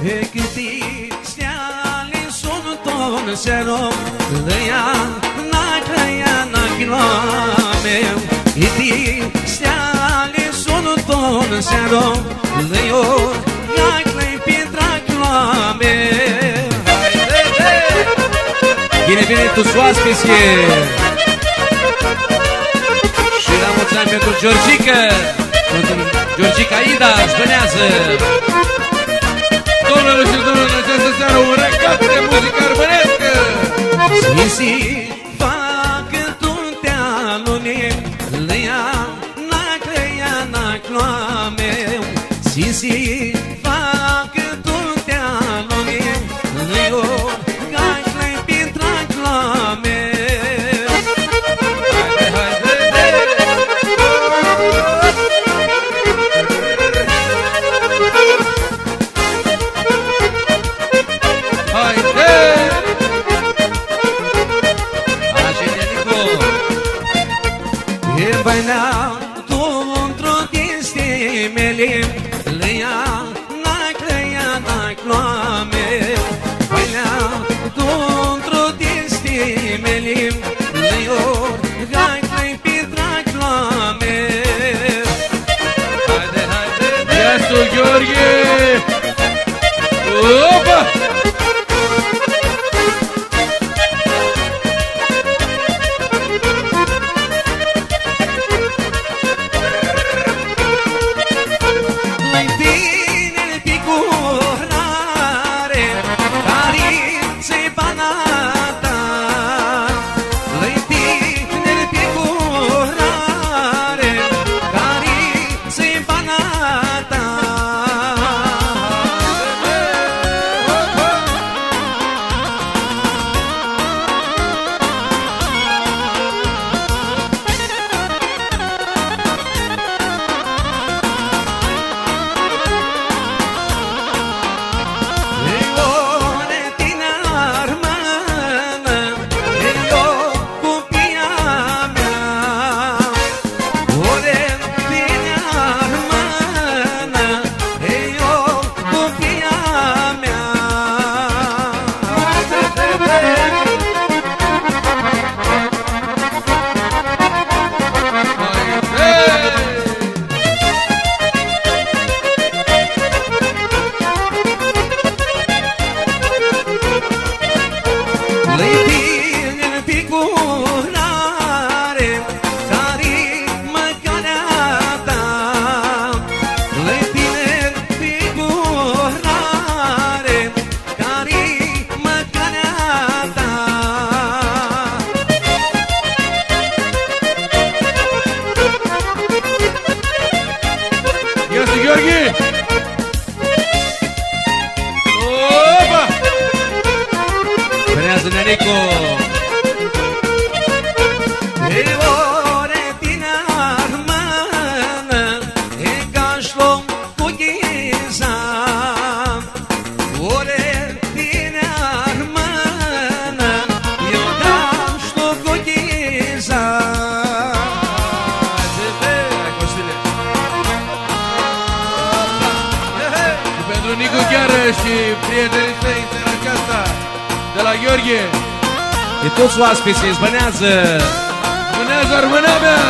E câti steale sunt ton serom Lăia na-căia na-chilame E ti steale sunt ton serom Lăio na-căi pietra-chilame Bine, bine, tu soaspesie Și la mulți ani pentru Georgica Pentru Georgica Ida, spânează Domnule și domnule, în această seară un regat de muzică armânească Si, facă tuntea lumii Lăia na-căia na-cloame Si, facă tuntea lumii Lăio ga-i pietra-cloame Baina tu într-o dinste mele Lăia na-căia na-cloame Baina tu într-o dinste mele Lăior ga-i pietra-cloame Haide, haide, Iasul Gheorghe Opa! Și prietenii săi în seara aceasta de la Gheorghe E toți oaspeții, zbânează Zbânează armâna mea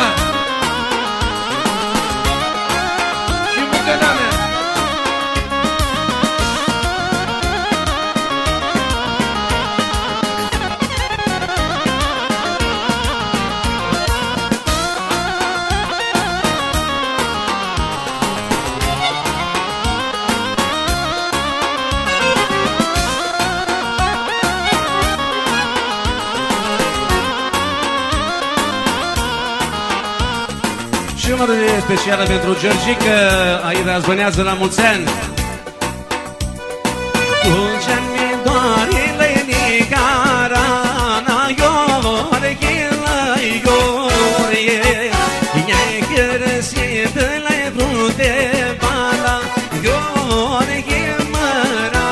Și bucăna mea Și numărul specială pentru Georgica Aida zbânează la mulți ani Dulce-mi dorile nicarana Iore, chilă, iore I-ai cărăsit la-i frunte bala Iore, chilmăra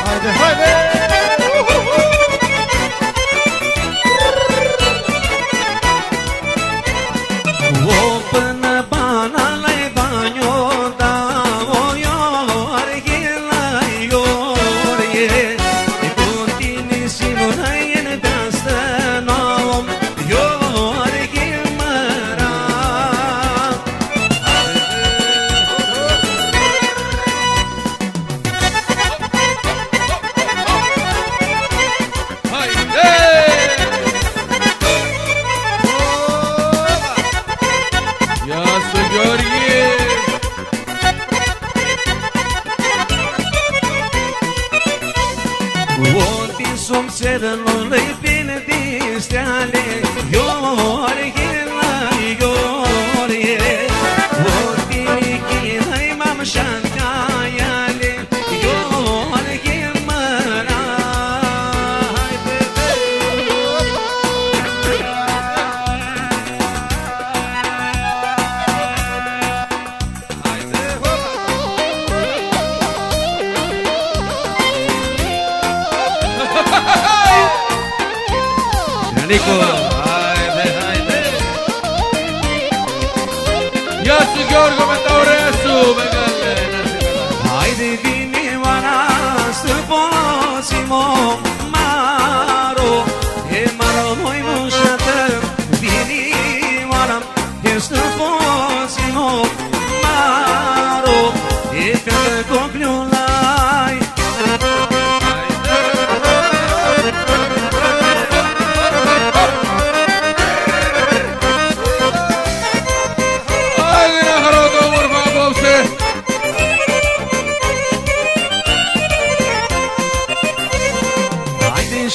Haide, haide! Unti sum cerului bine din steale, iore, iore. Unti chinai m-am șancaiale, iore, mărai. Nico, haide, haide. Iasu Gheorghe Mătauresu, begale. Haide vine oara să posimo maro, e maro moi mușată. Vine oara să posimo maro, e fete cogliulai.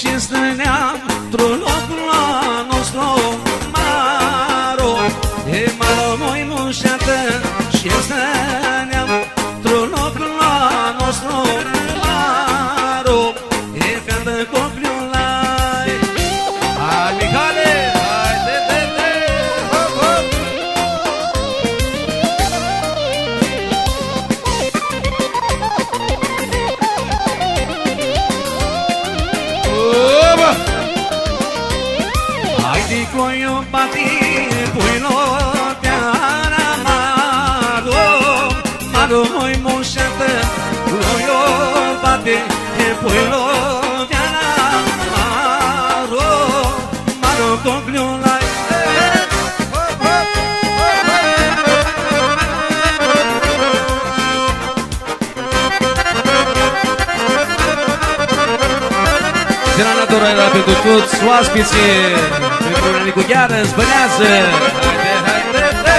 Și stăneam într-un loc la nostru maro, e maro moi mușată. Și stăneam într-un loc la nostru maro, e fete cogliulai. Hai, Mihale, hai, de. Hop, hop. Haide coio bati, puilo piara maro, maro moi mușată. Coio bati, puilo piara maro, maro cogliulai. Senatorul era pentru toți oaspeții, pentru Nicu Gheară, Zbănează. Haide, haide, haide.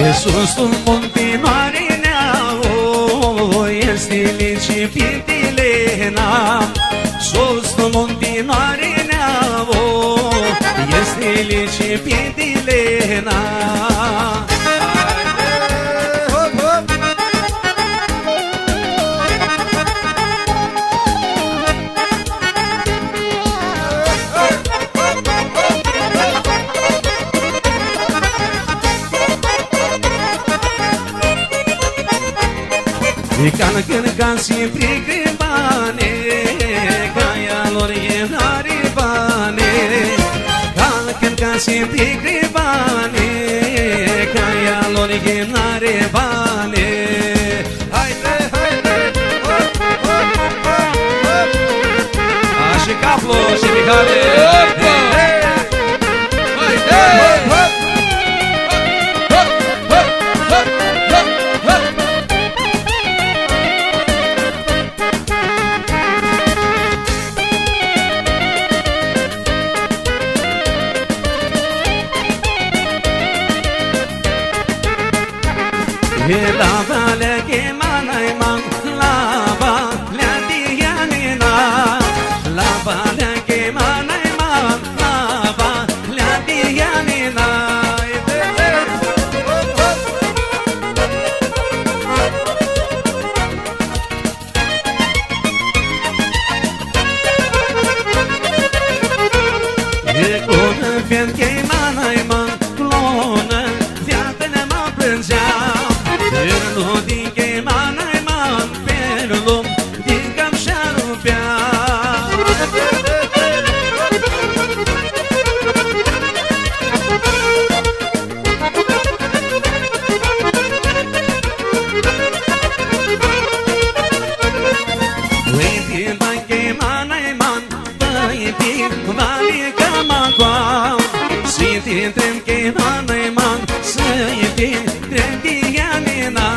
De sus un munte mare neau, este lici pintilena. Sus un munte mare neau, este lici pintilena. Can sempre gribane, caia lor e naribane. Can sempre gribane, caia lor e naribane. Haide, haide, hop, hop, hop, hop. Așa caplo și Mihale. Haide, haide, hop. La vale che manai man, la vale di Yanina. La vale che manai man, la vale di Yanina. E con vien che manai man, manai man să-i fie trendianina.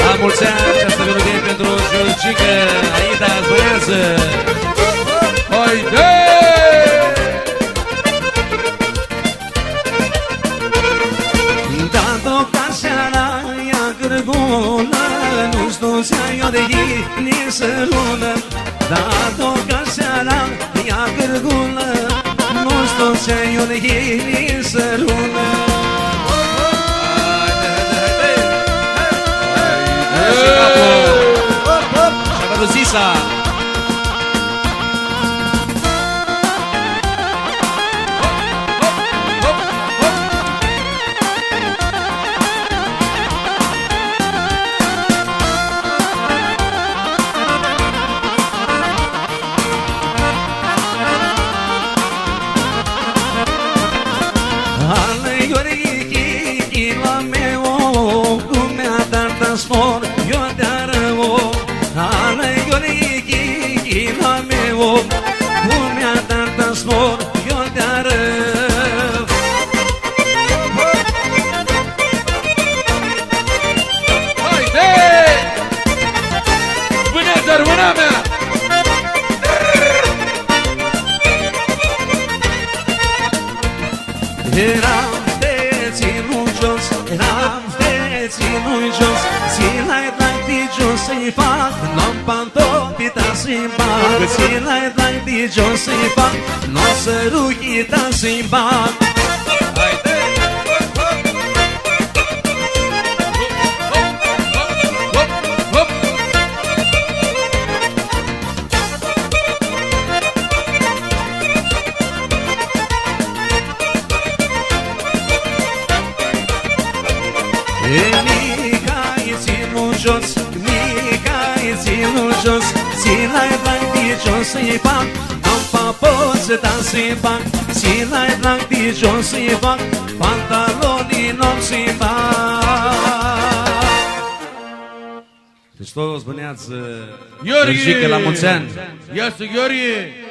La mulți ani, această melodie pentru Georgica, Aida Zbănează. Haide! Da-o ca seara, ia gârgulă, nu știu se-a de ei, ni să lună. Da-o ca seara, ia gârgulă, nu știu se-a de ei, ni să lună. Zisa. Eram de ținut jos, eram de ținut jos, zi-l-ai drag de jos să-i fac, n-am pantofita să-i bag. Zi-l-ai drag de jos să-i fac, n-o să ruchita să-i bag. Mica-i ținut jos, mica-i ținut jos, zi-l-ai drag de jos să-i fac, n-am papozeta să-i fac. Zi-l-ai drag de jos să-i fac, pantalonii n-om să-i fac. Hristos băneață Georgica, la mulți ani. Ia să Gheorghe.